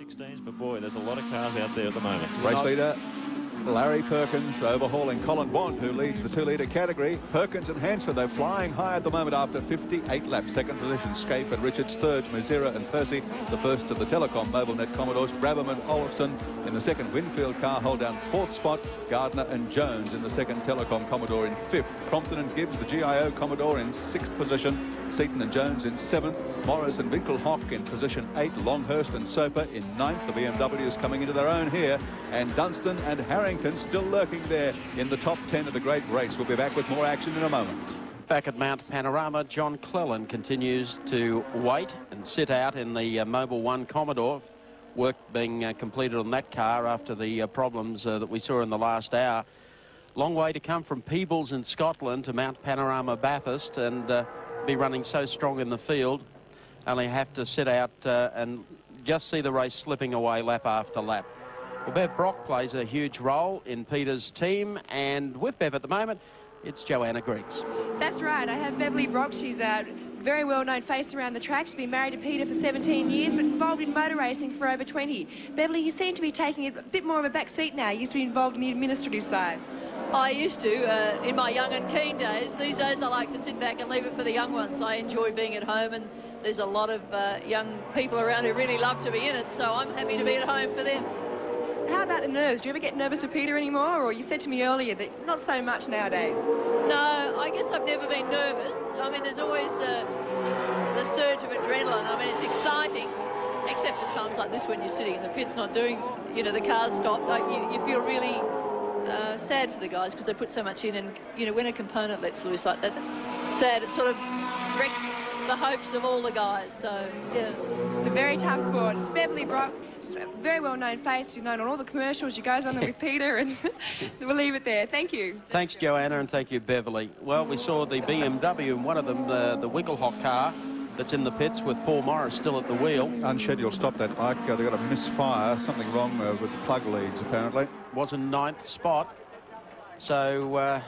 16s, but boy, there's a lot of cars out there at the moment. Race leader Larry Perkins overhauling Colin Bond, who leads the 2-litre category. Perkins and Hansford, they're flying high at the moment after 58 laps. Second position, Scape and Richards. Third, Mazira and Percy. The first of the Telecom MobileNet Commodores. Braverman, Olafson in the second. Winfield car hold down fourth spot. Gardner and Jones in the second Telecom Commodore in fifth. Crompton and Gibbs, the GIO Commodore, in sixth position. Seaton and Jones in seventh. Morris and Winkelhock in position 8. Longhurst and Soper in ninth. The BMWs coming into their own here. And Dunstan and Harrington still lurking there in the top 10 of the great race. We'll be back with more action in a moment. Back at Mount Panorama, John Cleland continues to wait and sit out in the Mobile 1 Commodore. Work being completed on that car after the problems that we saw in the last hour. Long way to come from Peebles in Scotland to Mount Panorama Bathurst, and be running so strong in the field. Only have to sit out and just see the race slipping away lap after lap. Well, Bev Brock plays a huge role in Peter's team, and with Bev at the moment, it's Joanna Griggs. That's right. I have Beverly Brock. She's a very well-known face around the track. She's been married to Peter for 17 years, but involved in motor racing for over 20. Beverly, you seem to be taking a bit more of a back seat now. You used to be involved in the administrative side. I used to in my young and keen days. These days I like to sit back and leave it for the young ones. I enjoy being at home, and there's a lot of young people around who really love to be in it, so I'm happy to be at home for them. How about the nerves? Do you ever get nervous with Peter anymore? Or you said to me earlier that not so much nowadays. No, I guess I've never been nervous. I mean, there's always the surge of adrenaline. I mean, it's exciting, except at times like this when you're sitting in the pits not doing, you know, the car's stopped. Like, you feel really sad for the guys because they put so much in, and, you know, when a component lets loose like that, that's sad. It sort of wrecks the hopes of all the guys, so, yeah. It's a very tough sport. It's Beverly Brock. She's a very well-known face. She's known on all the commercials. She goes on there with Peter, and we'll leave it there. Thank you. Thanks, Joanna, and thank you, Beverly. Well, we saw the BMW, and one of them, the Winkelhock car, that's in the pits with Paul Morris still at the wheel. Unscheduled stop that, Mike. They got a misfire. Something wrong with the plug leads, apparently. Was in ninth spot. So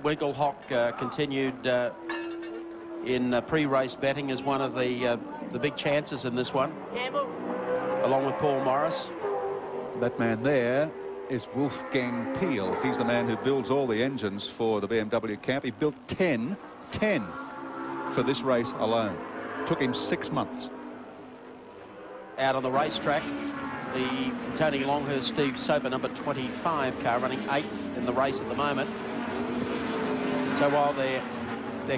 Winkelhock continued in pre-race betting as one of the big chances in this one, along with Paul Morris. That man there is Wolfgang Peel. He's the man who builds all the engines for the BMW camp. He built 10 for this race alone. Took him 6 months. Out on the racetrack, the Tony Longhurst Steve Soper number 25 car running 8th in the race at the moment. So while their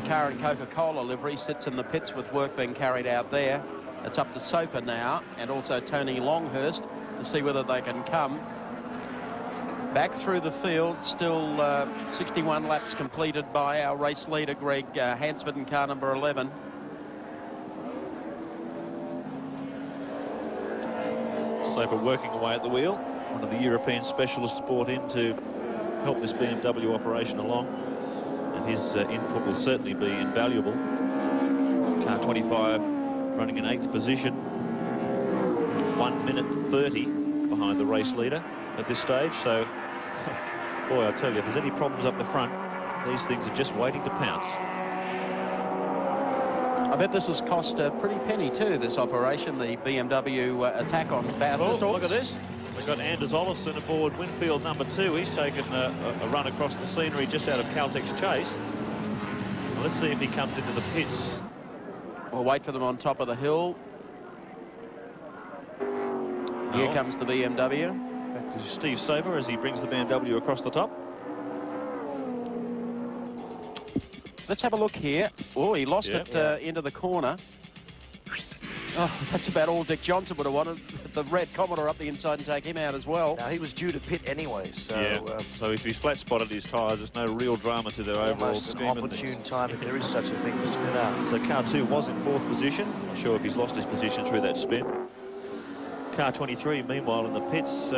car and Coca-Cola livery sits in the pits with work being carried out there, it's up to Soper now and also Tony Longhurst to see whether they can come back through the field. Still 61 laps completed by our race leader Greg Hansford in car number 11. Soper working away at the wheel, one of the European specialists brought in to help this BMW operation along, and his input will certainly be invaluable. Car 25 running in 8th position, 1 minute 30 behind the race leader at this stage. So boy, I tell you, if there's any problems up the front, these things are just waiting to pounce. I bet this has cost a pretty penny too, this operation, the BMW attack on Bathurst. Oh, look at this. We've got Anders Olofsson aboard Winfield number 2. He's taken a run across the scenery just out of Caltech's chase. Well, let's see if he comes into the pits. We'll wait for them on top of the hill. Here comes the BMW. Back to Steve Soper as he brings the BMW across the top. Let's have a look here. Oh, he lost it into the corner. Oh, that's about all Dick Johnson would have wanted. The red Commodore up the inside and take him out as well. Now, he was due to pit anyway, so... Yeah, so if he's flat-spotted his tyres, there's no real drama to their overall scheme. An opportune time, if there is such a thing, to spin out. So car 2 was in 4th position. Not sure if he's lost his position through that spin. Car 23, meanwhile, in the pits,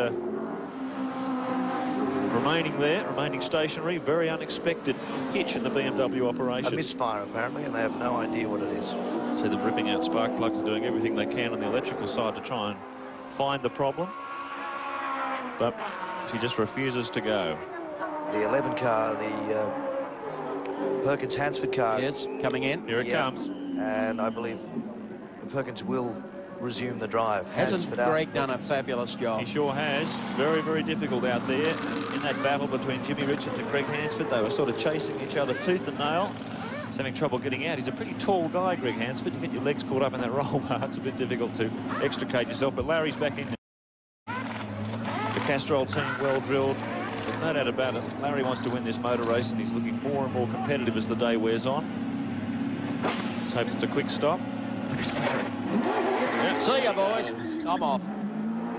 remaining stationary. Very unexpected hitch in the BMW operation. A misfire, apparently, and they have no idea what it is. See them ripping out spark plugs and doing everything they can on the electrical side to try and find the problem. But she just refuses to go. The 11 car, the Perkins-Hansford car. Yes, coming in. Here it comes. And I believe Perkins will resume the drive. Hasn't Greg done a fabulous job? He sure has. It's very, very difficult out there. In that battle between Jimmy Richards and Greg Hansford, they were sort of chasing each other tooth and nail. He's having trouble getting out. He's a pretty tall guy, Greg Hansford. You get your legs caught up in that roll bar, it's a bit difficult to extricate yourself. But Larry's back in. The Castrol team well drilled. There's no doubt about it. Larry wants to win this motor race, and he's looking more and more competitive as the day wears on. Let's hope it's a quick stop. Yep. See ya, boys. I'm off.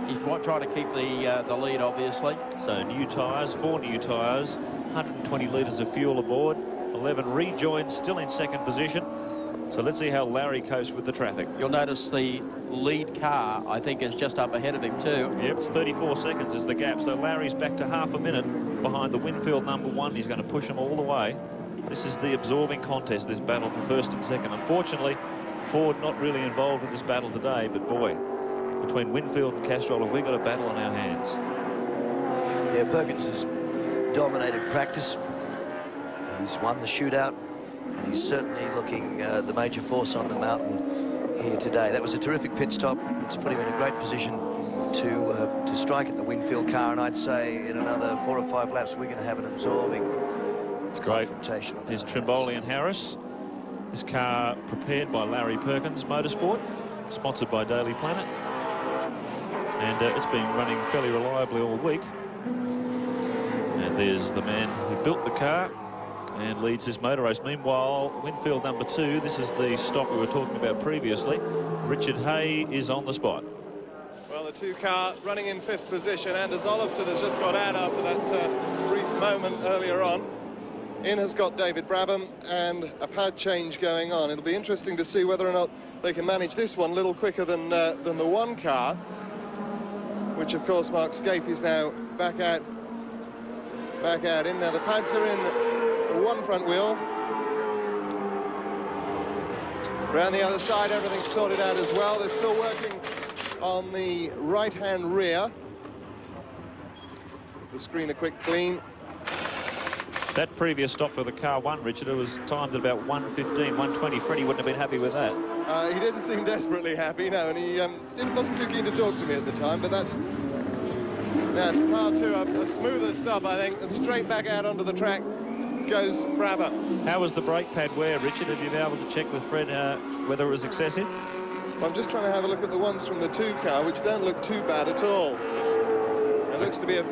He's trying to keep the lead, obviously. So new tyres, 4 new tyres, 120 litres of fuel aboard, 11 rejoined, still in second position. So let's see how Larry copes with the traffic. You'll notice the lead car, I think, is just up ahead of him too. Yep, it's 34 seconds is the gap. So Larry's back to half a minute behind the Winfield #1. He's going to push him all the way. This is the absorbing contest, this battle for first and second. Unfortunately, Ford not really involved in this battle today, but boy, between Winfield and Castrol, have we got a battle on our hands. Yeah, Perkins has dominated practice. He's won the shootout, and he's certainly looking the major force on the mountain here today. That was a terrific pit stop. It's put him in a great position to strike at the Winfield car, and I'd say in another 4 or 5 laps we're going to have an absorbing confrontation. Here's Trimboli and Harris. This car prepared by Larry Perkins Motorsport, sponsored by Daily Planet, and it's been running fairly reliably all week. And there's the man who built the car and leads this motor race. Meanwhile, Winfield #2, this is the stop we were talking about previously. Richard Hay is on the spot. Well, the 2 car running in 5th position. Anders Olofsson has just got out after that brief moment earlier on. In has got David Brabham, and a pad change going on. It'll be interesting to see whether or not they can manage this one a little quicker than the 1 car, which of course Mark Scaife is now back out in. Now the pads are in the 1 front wheel. Around the other side, everything's sorted out as well. They're still working on the right-hand rear. The screen a quick clean. That previous stop for the car 1, Richard, it was timed at about 1:15, 1:20. Freddie wouldn't have been happy with that. He didn't seem desperately happy, no, and he wasn't too keen to talk to me at the time, but that's... Now, car 2, a smoother stop, I think, and straight back out onto the track goes Brabham. How was the brake pad wear, Richard? Have you been able to check with Fred whether it was excessive? Well, I'm just trying to have a look at the ones from the 2 car, which don't look too bad at all. It looks to be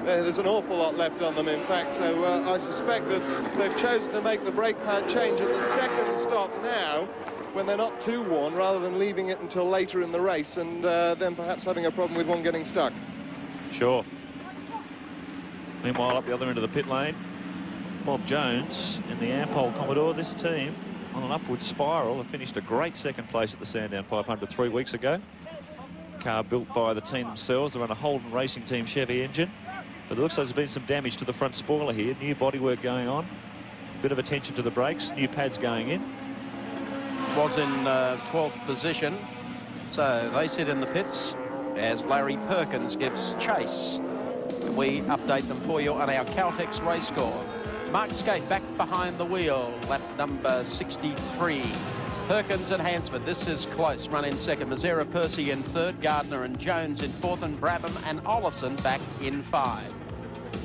there's an awful lot left on them, in fact, so I suspect that they've chosen to make the brake pad change at the second stop now, when they're not too worn, rather than leaving it until later in the race, and then perhaps having a problem with one getting stuck. Sure. Meanwhile, up the other end of the pit lane, Bob Jones in the Ampol Commodore. This team on an upward spiral have finished a great second place at the Sandown 500 3 weeks ago. Car built by the team themselves. They run a Holden Racing Team Chevy engine. But it looks like there's been some damage to the front spoiler here. New bodywork going on. Bit of attention to the brakes. New pads going in. Was in 12th position. So they sit in the pits as Larry Perkins gives chase. We update them for you on our Caltex race score. Mark Scaife back behind the wheel. Lap number 63. Perkins and Hansford, this is close. Run in second. Mazzara Percy in third. Gardner and Jones in fourth. And Brabham and Olofsson back in 5.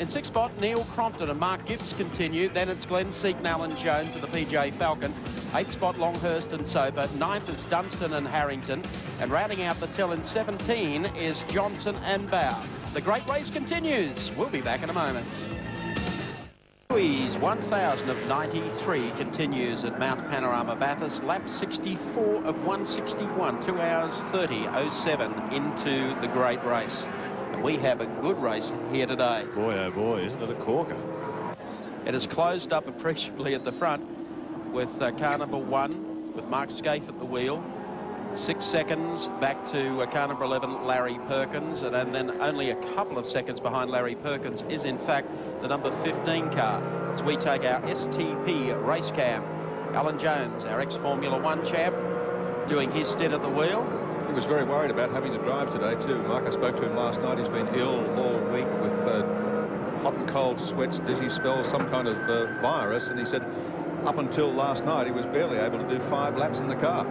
In 6th spot, Neil Crompton and Mark Gibbs continue. Then it's Glenn Seeknell and Jones of the PJ Falcon. 8th spot, Longhurst and Soper. 9th is Dunstan and Harrington. And rounding out the till in 17 is Johnson and Bow. The great race continues. We'll be back in a moment. 1000 of 93 continues at Mount Panorama Bathurst. Lap 64 of 161, 2 hours 30:07 into the great race. And we have a good race here today. Boy, oh boy, isn't it a corker? It has closed up appreciably at the front with car number 1 with Mark Scaife at the wheel. 6 seconds back to car number 11, Larry Perkins, and then only a couple of seconds behind Larry Perkins is in fact the number 15 car. As we take our STP race cam, Alan Jones, our ex-Formula 1 champ, doing his stint at the wheel. He was very worried about having to drive today too. Mark, I spoke to him last night. He's been ill all week with hot and cold sweats, dizzy spells, some kind of virus, and he said up until last night he was barely able to do 5 laps in the car.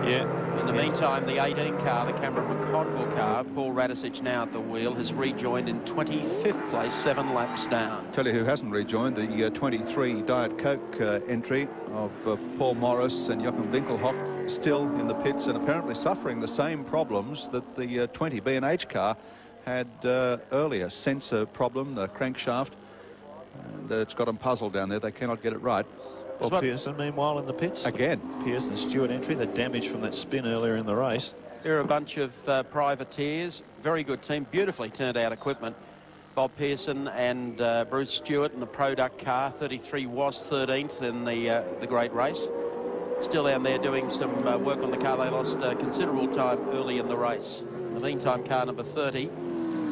Yeah, In the meantime, the 18 car, the Cameron McConville car, Paul Radisich now at the wheel, has rejoined in 25th place, 7 laps down. Tell you who hasn't rejoined, the 23 Diet Coke entry of Paul Morris and Joachim Winkelhock, still in the pits and apparently suffering the same problems that the 20 B&H car had earlier. Sensor problem, the crankshaft, and it's got them puzzled down there. They cannot get it right. Bob Pearson, meanwhile, in the pits. Again. Pearson Stewart entry, the damage from that spin earlier in the race. There are a bunch of privateers. Very good team, beautifully turned out equipment. Bob Pearson and Bruce Stewart in the Product car. 33 was 13th in the great race. Still down there doing some work on the car. They lost considerable time early in the race. The meantime, car number 30.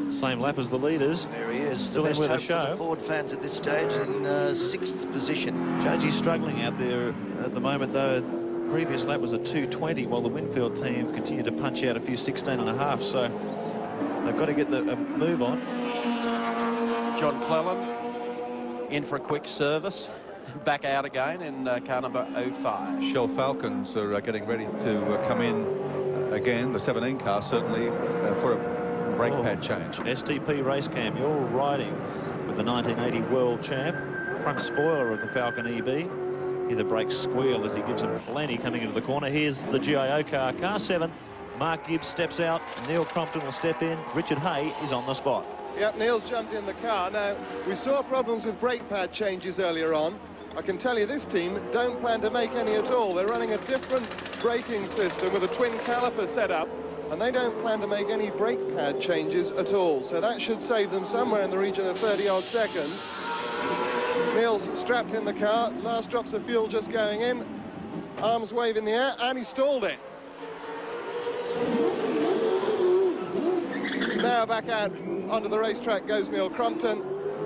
Same lap as the leaders. There he is. Still in with the show. The Ford fans at this stage in 6th position. Joji's struggling out there at the moment, though. Previous lap was a 2:20, while the Winfield team continue to punch out a few 16.5. So they've got to get the move on. John Cleland in for a quick service. Back out again in car number 05. Shell Falcons are getting ready to come in again. The 17 car certainly for a brake pad change. STP race cam, you're riding with the 1980 world champ, front spoiler of the Falcon EB. Hear the brakes squeal as he gives them plenty coming into the corner. Here's the GIO car, car 7. Mark Gibbs steps out, Neil Crompton will step in, Richard Hay is on the spot. Yep, Neil's jumped in the car. Now, we saw problems with brake pad changes earlier on. I can tell you this team don't plan to make any at all. They're running a different braking system with a twin caliper setup, and they don't plan to make any brake pad changes at all. So that should save them somewhere in the region of 30-odd seconds. Neil's strapped in the car, last drops of fuel just going in, arms wave in the air, and he stalled it. Now back out onto the racetrack goes Neil Crompton.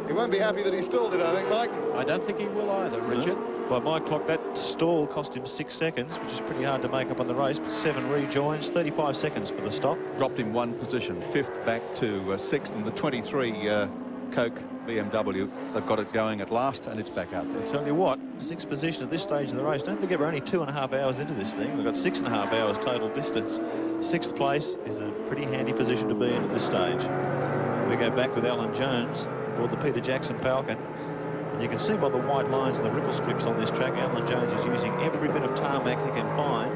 He won't be happy that he stalled it, I think, Mike. I don't think he will either, Richard. By my clock, that stall cost him 6 seconds, which is pretty hard to make up on the race, but 7 rejoins, 35 seconds for the stop. Dropped in 1 position, 5th back to 6th, and the 23 Coke BMW, they've got it going at last, and it's back out there. I'll tell you what, 6th position at this stage of the race. Don't forget, we're only 2.5 hours into this thing. We've got 6.5 hours total distance. 6th place is a pretty handy position to be in at this stage. We go back with Alan Jones aboard the Peter Jackson Falcon. And you can see by the white lines and the ripple strips on this track, Alan Jones is using every bit of tarmac he can find.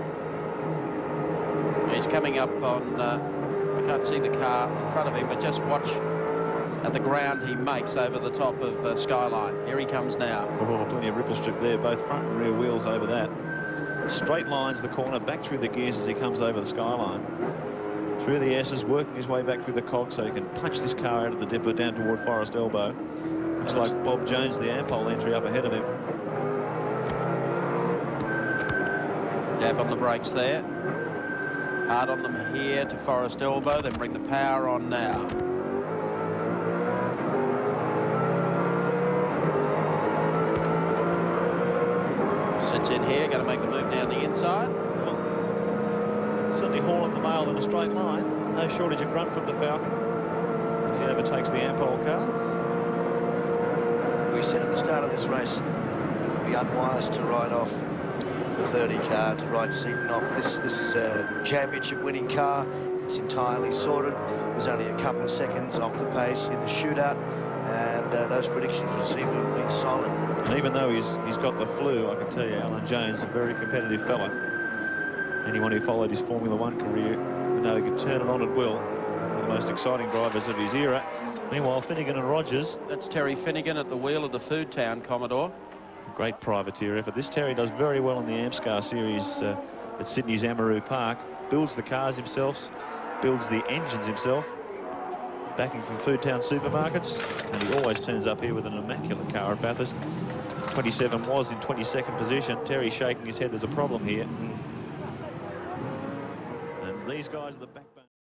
He's coming up on, I can't see the car in front of him, but just watch at the ground he makes over the top of Skyline. Here he comes now. Oh, plenty of ripple strip there, both front and rear wheels over that. Straight lines the corner, back through the gears as he comes over the Skyline. Through the S's, working his way back through the cog so he can punch this car out of the dipper down toward Forest Elbow. Looks like Bob Jones, the Ampol entry, up ahead of him. Dab on the brakes there. Hard on them here to Forest Elbow, then bring the power on now. Sits in here, going to make the move down the inside. Well, certainly hauling the mail in a straight line. No shortage of grunt from the Falcon as he overtakes the Ampol car. We said at the start of this race it would be unwise to ride off the 30 car, to ride Seaton off. This is a championship winning car. It's entirely sorted. It was only a couple of seconds off the pace in the shootout, and those predictions would seem to have been solid. And even though he's got the flu, I can tell you Alan Jones, a very competitive fella. Anyone who followed his Formula One career would know he could turn it on at will. One of the most exciting drivers of his era. Meanwhile, Finnegan and Rogers. That's Terry Finnegan at the wheel of the Food Town Commodore. Great privateer effort. This Terry does very well in the Amscar series at Sydney's Amaroo Park. Builds the cars himself, builds the engines himself. Backing from Food Town supermarkets, and he always turns up here with an immaculate car at Bathurst. 27 was in 22nd position. Terry shaking his head, there's a problem here. And these guys are the back.